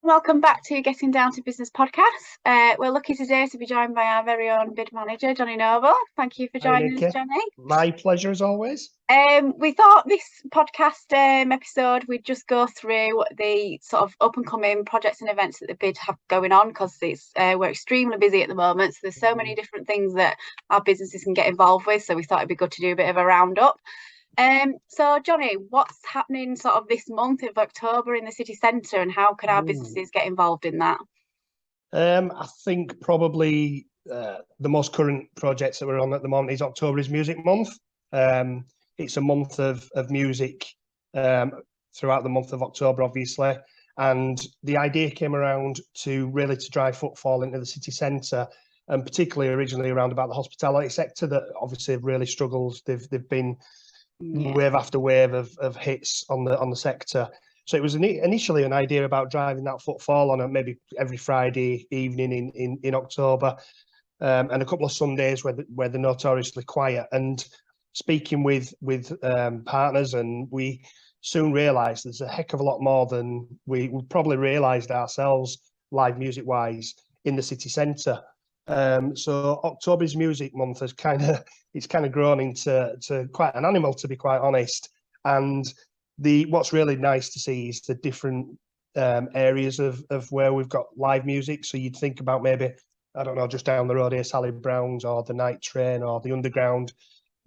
Welcome back to Getting Down to Business podcast. We're lucky today to be joined by our very own bid manager, Jonny Noble. Thank you for Hi, joining us, Nikki. Jonny. My pleasure as always. We thought this podcast episode we'd just go through the sort of up and coming projects and events that the bid have going on, because we're extremely busy at the moment. So there's so many different things that our businesses can get involved with. So we thought it'd be good to do a bit of a roundup. So Jonny, what's happening sort of this month of October in the city centre, and how can our businesses get involved in that? I think probably the most current projects that we're on at the moment is October is Music Month. It's a month of music throughout the month of October, obviously. And the idea came around to drive footfall into the city centre, and particularly originally around about the hospitality sector that obviously have really struggled. They've been wave after wave of hits on the sector. So it was initially an idea about driving that footfall on maybe every Friday evening in October, and a couple of Sundays where they're notoriously quiet. And speaking with partners, and we soon realised there's a heck of a lot more than we probably realised ourselves, live music wise, in the city centre. So October's Music Month has kind of grown into quite an animal, to be quite honest. And what's really nice to see is the different areas of where we've got live music. So you'd think about maybe, I don't know, just down the road here, Sally Brown's or the Night Train or the Underground.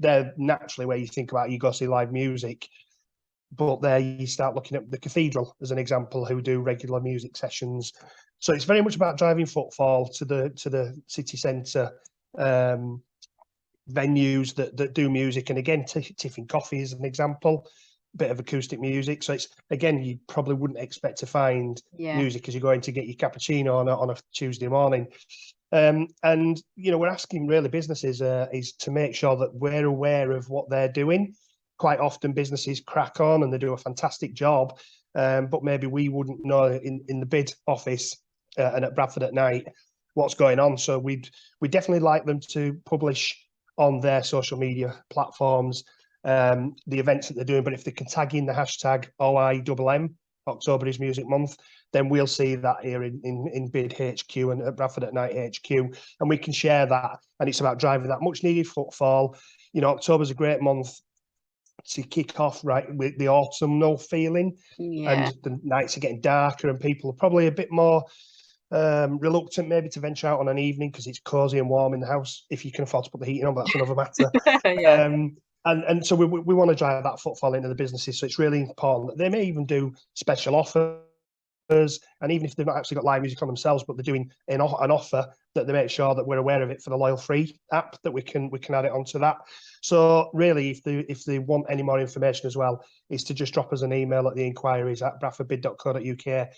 They're naturally where you think about you go see live music. But there you start looking at the Cathedral as an example, who do regular music sessions. So it's very much about driving footfall to the city centre venues that do music. And again, Tiffin Coffee is an example, bit of acoustic music. So it's, again, you probably wouldn't expect to find music as you're going to get your cappuccino on a Tuesday morning. And, we're asking really businesses is to make sure that we're aware of what they're doing. Quite often businesses crack on and they do a fantastic job, but maybe we wouldn't know in the bid office and at Bradford at night what's going on. So we'd definitely like them to publish on their social media platforms the events that they're doing. But if they can tag in the hashtag OIMM, October is Music Month, then we'll see that here in Bid HQ and at Bradford at Night HQ, and we can share that. And it's about driving that much needed footfall. October's a great month to kick off with the autumnal feeling, and the nights are getting darker and people are probably a bit more reluctant maybe to venture out on an evening because it's cosy and warm in the house, if you can afford to put the heating on, but that's another matter. And so we want to drive that footfall into the businesses. So it's really important that they may even do special offers, and even if they've not actually got live music on themselves, but they're doing an offer, that they make sure that we're aware of it for the Loyal Free app, that we can add it onto that. So really, if they want any more information as well, is to just drop us an email at the inquiries at bradfordbid.co.uk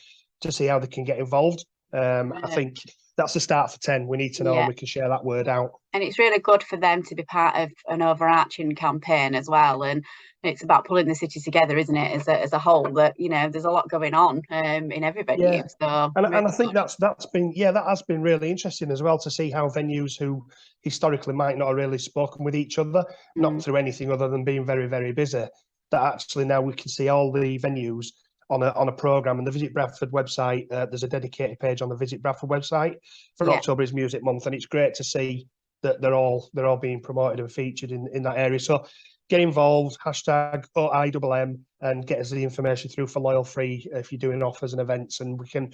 to see how they can get involved. I think that's the start for 10. We need to know, and we can share that word out. And it's really good for them to be part of an overarching campaign as well. And it's about pulling the city together, isn't it, as a whole? That there's a lot going on in every venue. Yeah. So and I think that has been really interesting as well, to see how venues who historically might not have really spoken with each other, not through anything other than being very, very busy, that actually now we can see all the venues on a programme. And the Visit Bradford website, there's a dedicated page on the Visit Bradford website for October is Music Month, and it's great to see that they're all being promoted and featured in that area. So get involved, hashtag OIMM, and get us the information through for Loyal Free if you're doing offers and events, and we can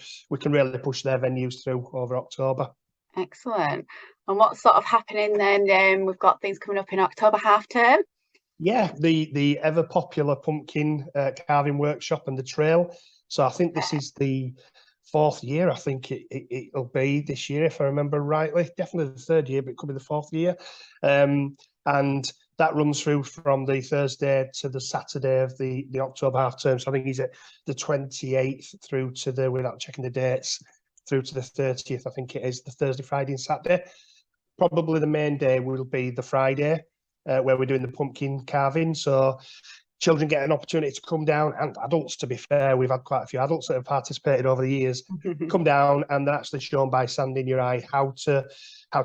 really push their venues through over October. Excellent. And what's sort of happening then? We've got things coming up in October half term. Yeah, the ever popular pumpkin carving workshop and the trail. So I think this is the 4th year. I think it'll be this year, if I remember rightly. Definitely the 3rd year, but it could be the 4th year. And that runs through from the Thursday to the Saturday of the October half term. So I think he's at the 28th through to without checking the dates, through to the 30th. I think it is the Thursday, Friday, and Saturday. Probably the main day will be the Friday, where we're doing the pumpkin carving. So children get an opportunity to come down, and adults, to be fair, we've had quite a few adults that have participated over the years, come down, and they're actually shown by sand in your eye how to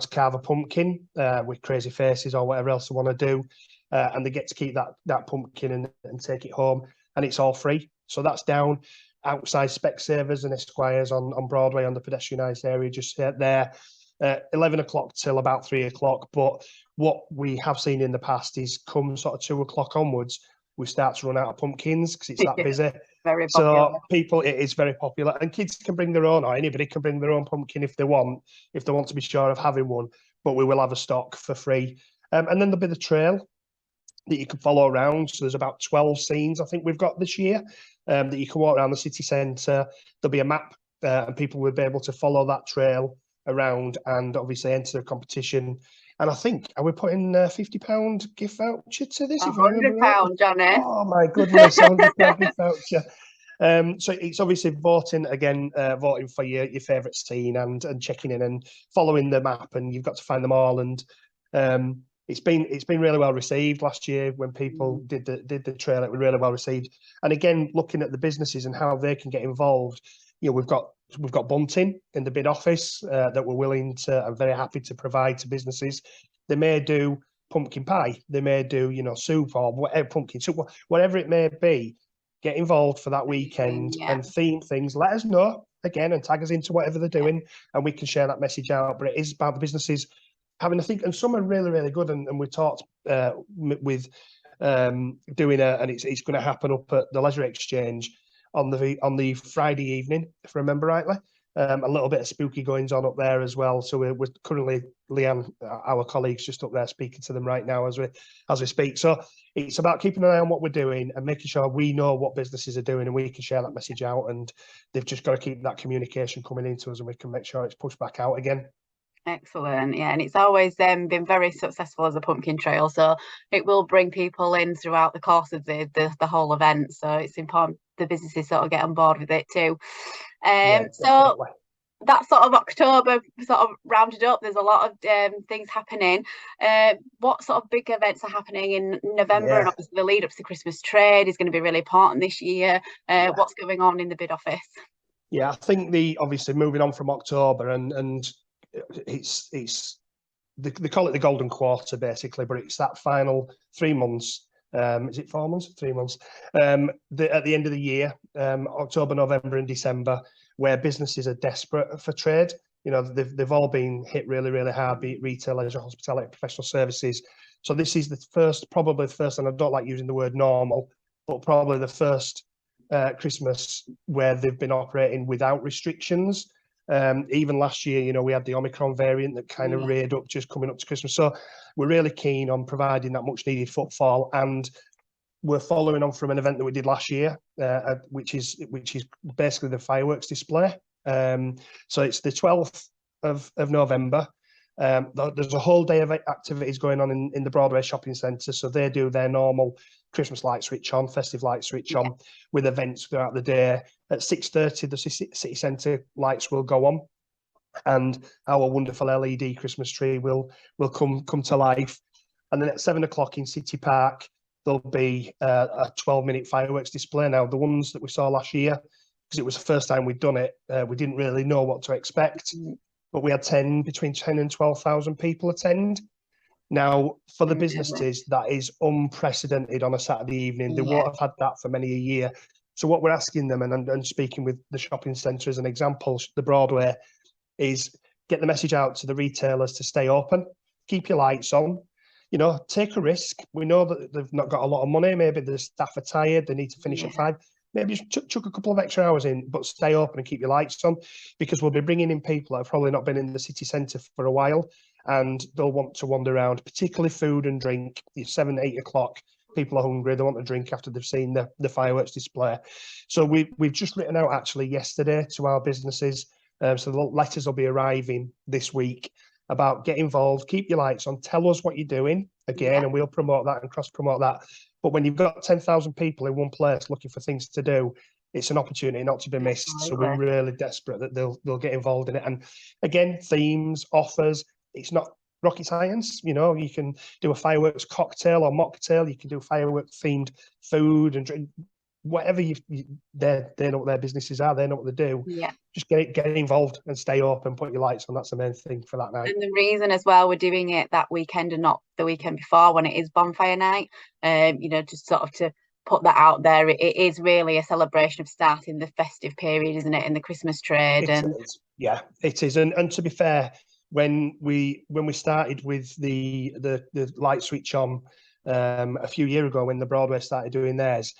carve a pumpkin with crazy faces or whatever else they want to do, and they get to keep that pumpkin and take it home, and it's all free. So that's down outside Specsavers and Esquires on Broadway on the pedestrianised area, just there. 11 o'clock till about 3 o'clock. But what we have seen in the past is come sort of 2 o'clock onwards, we start to run out of pumpkins because it's that busy. Very popular. So it is very popular, and kids can bring their own, or anybody can bring their own pumpkin if they want to be sure of having one. But we will have a stock for free. And then there'll be the trail that you can follow around. So there's about 12 scenes, I think we've got this year, that you can walk around the city centre. There'll be a map, and people will be able to follow that trail around and obviously enter the competition. And I think, are we putting £50 gift voucher to this? £100, Jonny. Oh my goodness, £100 gift voucher. So it's obviously voting again, voting for your favourite scene and checking in and following the map, and you've got to find them all. And it's been really well received. Last year when people did the trail, it was really well received. And again, looking at the businesses and how they can get involved, we've got bunting in the bid office that we're willing to and very happy to provide to businesses. They may do pumpkin pie, they may do soup or whatever, pumpkin soup, whatever it may be. Get involved for that weekend and theme things. Let us know again and tag us into whatever they're doing, and we can share that message out. But it is about the businesses having a think, and some are really, really good. And we talked with doing and it's going to happen up at the Leisure Exchange on the Friday evening, if I remember rightly. A little bit of spooky goings on up there as well. So we're currently, Leanne, our colleagues, just up there speaking to them right now as we speak. So it's about keeping an eye on what we're doing and making sure we know what businesses are doing and we can share that message out. And they've just got to keep that communication coming into us, and we can make sure it's pushed back out again. Excellent. Yeah, and it's always been very successful as a pumpkin trail, so it will bring people in throughout the course of the whole event. So it's important the businesses sort of get on board with it too. So that's sort of October sort of rounded up. There's a lot of things happening. What sort of big events are happening in November? And obviously the lead up to the Christmas trade is going to be really important this year. What's going on in the bid office? Yeah, I think obviously moving on from October and it's they call it the golden quarter basically, but it's that final 3 months. Is it 4 months? 3 months. At the end of the year, October, November, and December, where businesses are desperate for trade. They've all been hit really, really hard, be it retail, leisure, hospitality, professional services. So this is probably the first, and I don't like using the word normal, but probably the first Christmas where they've been operating without restrictions. Even last year, we had the Omicron variant that kind of reared up just coming up to Christmas. So we're really keen on providing that much needed footfall, and we're following on from an event that we did last year, which is basically the fireworks display. So it's the 12th of November. There's a whole day of activities going on in the Broadway shopping centre. So they do their normal Christmas light switch on, festive light switch on, with events throughout the day. At 6:30, the city centre lights will go on, and our wonderful LED Christmas tree will come to life. And then at 7 o'clock in City Park, there'll be a 12-minute fireworks display. Now, the ones that we saw last year, because it was the first time we'd done it, we didn't really know what to expect. But we had between 10 and 12,000 people attend. Now, for the businesses, that is unprecedented on a Saturday evening. They won't have had that for many a year. So what we're asking them, and speaking with the shopping centre as an example, the Broadway, is get the message out to the retailers to stay open, keep your lights on, take a risk. We know that they've not got a lot of money. Maybe the staff are tired, they need to finish at 5. Maybe just chuck a couple of extra hours in, but stay open and keep your lights on, because we'll be bringing in people that have probably not been in the city centre for a while, and they'll want to wander around, particularly food and drink. It's 7, 8 o'clock. People are hungry. They want to drink after they've seen the fireworks display. So we've just written out actually yesterday to our businesses. So the letters will be arriving this week about get involved, keep your lights on, tell us what you're doing again, and we'll promote that and cross-promote that. But when you've got 10,000 people in one place looking for things to do, it's an opportunity not to be missed. So we're really desperate that they'll get involved in it. And again, themes, offers, it's not rocket science. You can do a fireworks cocktail or mocktail. You can do fireworks themed food and drink, whatever they know what their businesses are. They know what they do. Yeah. Just get involved and stay open. Put your lights on. That's the main thing for that night. And the reason as well we're doing it that weekend and not the weekend before when it is bonfire night, just sort of to put that out there. It is really a celebration of starting the festive period, isn't it, in the Christmas trade? Yeah, it is. And to be fair, when we started with the light switch on a few years ago, when the Broadway started doing theirs,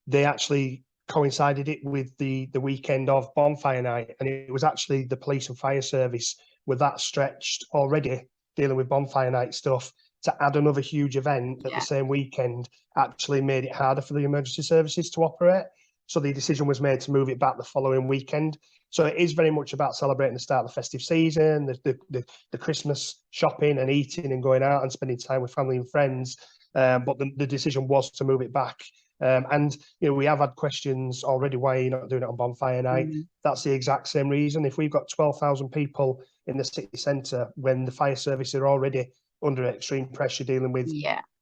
they actually coincided it with the weekend of bonfire night, and it was actually the police and fire service were that stretched already dealing with bonfire night stuff. To add another huge event at the same weekend actually made it harder for the emergency services to operate. So the decision was made to move it back the following weekend. So it is very much about celebrating the start of the festive season, the Christmas shopping and eating and going out and spending time with family and friends. But the decision was to move it back. And we have had questions already. Why are you not doing it on bonfire night? That's the exact same reason. If we've got 12,000 people in the city centre, when the fire service are already under extreme pressure dealing with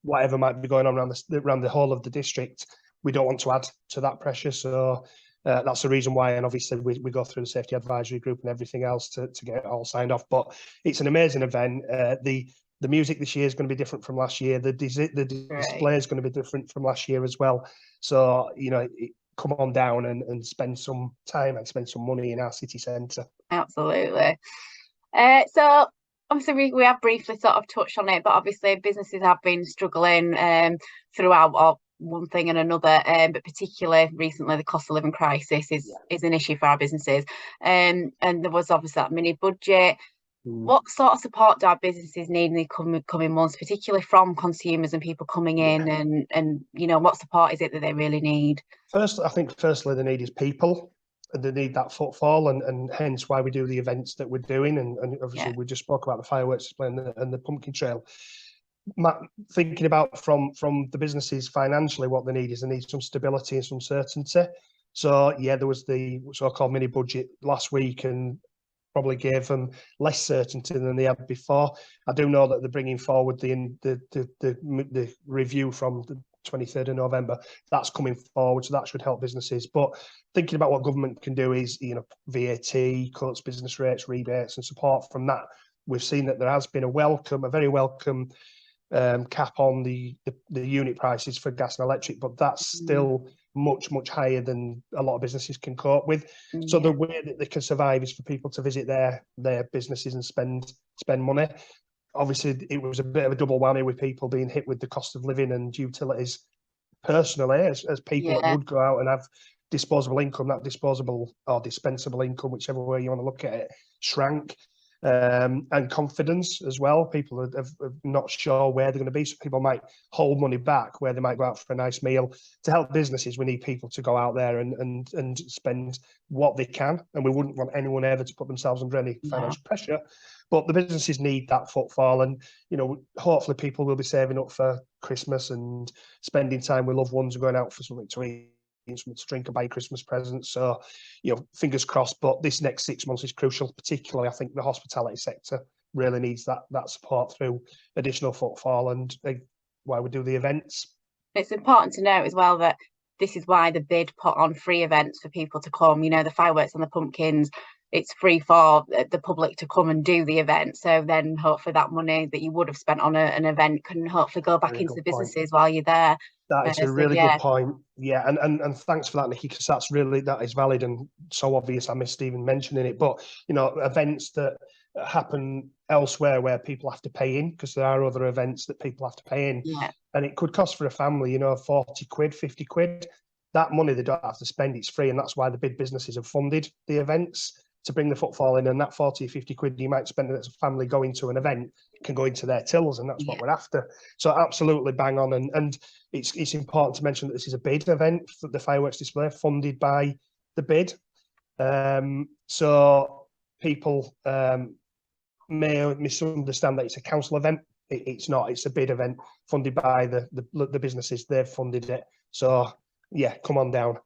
whatever might be going on around the whole of the district, we don't want to add to that pressure. So that's the reason why. And obviously we go through the safety advisory group and everything else to get it all signed off. But it's an amazing event. The music this year is going to be different from last year. The display is going to be different from last year as well. So, come on down and spend some time and spend some money in our city centre. Absolutely. So obviously we have briefly sort of touched on it, but obviously businesses have been struggling throughout one thing and another, but particularly recently the cost of living crisis is an issue for our businesses. And there was obviously that mini budget. What sort of support do our businesses need in the coming months, particularly from consumers and people coming in, and what support is it that they really need? I think firstly they need is people, and they need that footfall, and hence why we do the events that we're doing. And obviously we just spoke about the fireworks display and the pumpkin trail. Thinking about from the businesses financially, what they need some stability and some certainty. So there was the so-called mini budget last week, and probably gave them less certainty than they had before. I do know that they're bringing forward the review from the 23rd of November. That's coming forward, so that should help businesses. But thinking about what government can do is, VAT, cuts, business rates, rebates, and support from that. We've seen that there has been a very welcome cap on the unit prices for gas and electric, but that's still much higher than a lot of businesses can cope with. So the way that they can survive is for people to visit their businesses and spend money. Obviously, it was a bit of a double whammy with people being hit with the cost of living and utilities personally, as people that would go out and have disposable income, that disposable or dispensable income, whichever way you want to look at it, shrank. And confidence as well. People are not sure where they're going to be, so people might hold money back where they might go out for a nice meal. To help businesses, we need people to go out there and spend what they can, and we wouldn't want anyone ever to put themselves under any financial pressure. But the businesses need that footfall, and hopefully people will be saving up for Christmas and spending time with loved ones and going out for something to eat, something to drink and buy Christmas presents. So, fingers crossed. But this next 6 months is crucial, particularly I think the hospitality sector really needs that support through additional footfall, and why we do the events. It's important to note as well that this is why the BID put on free events for people to come. The fireworks and the pumpkins, it's free for the public to come and do the event. So then hopefully that money that you would have spent on an event can hopefully go back into the businesses while you're there. That is a really good point. Yeah, and thanks for that, Nikki, because that is valid and so obvious. I missed even mentioning it. But events that happen elsewhere where people have to pay in, because there are other events that people have to pay in, and it could cost for a family, 40 quid, 50 quid. That money they don't have to spend, it's free, and that's why the big businesses have funded the events to bring the footfall in, and that 40 or 50 quid you might spend as a family going to an event can go into their tills, and that's what we're after. So absolutely bang on, and it's important to mention that this is a BID event, the fireworks display funded by the BID. So people may misunderstand that it's a council event. It's not. It's a BID event funded by the businesses. They've funded it. So come on down.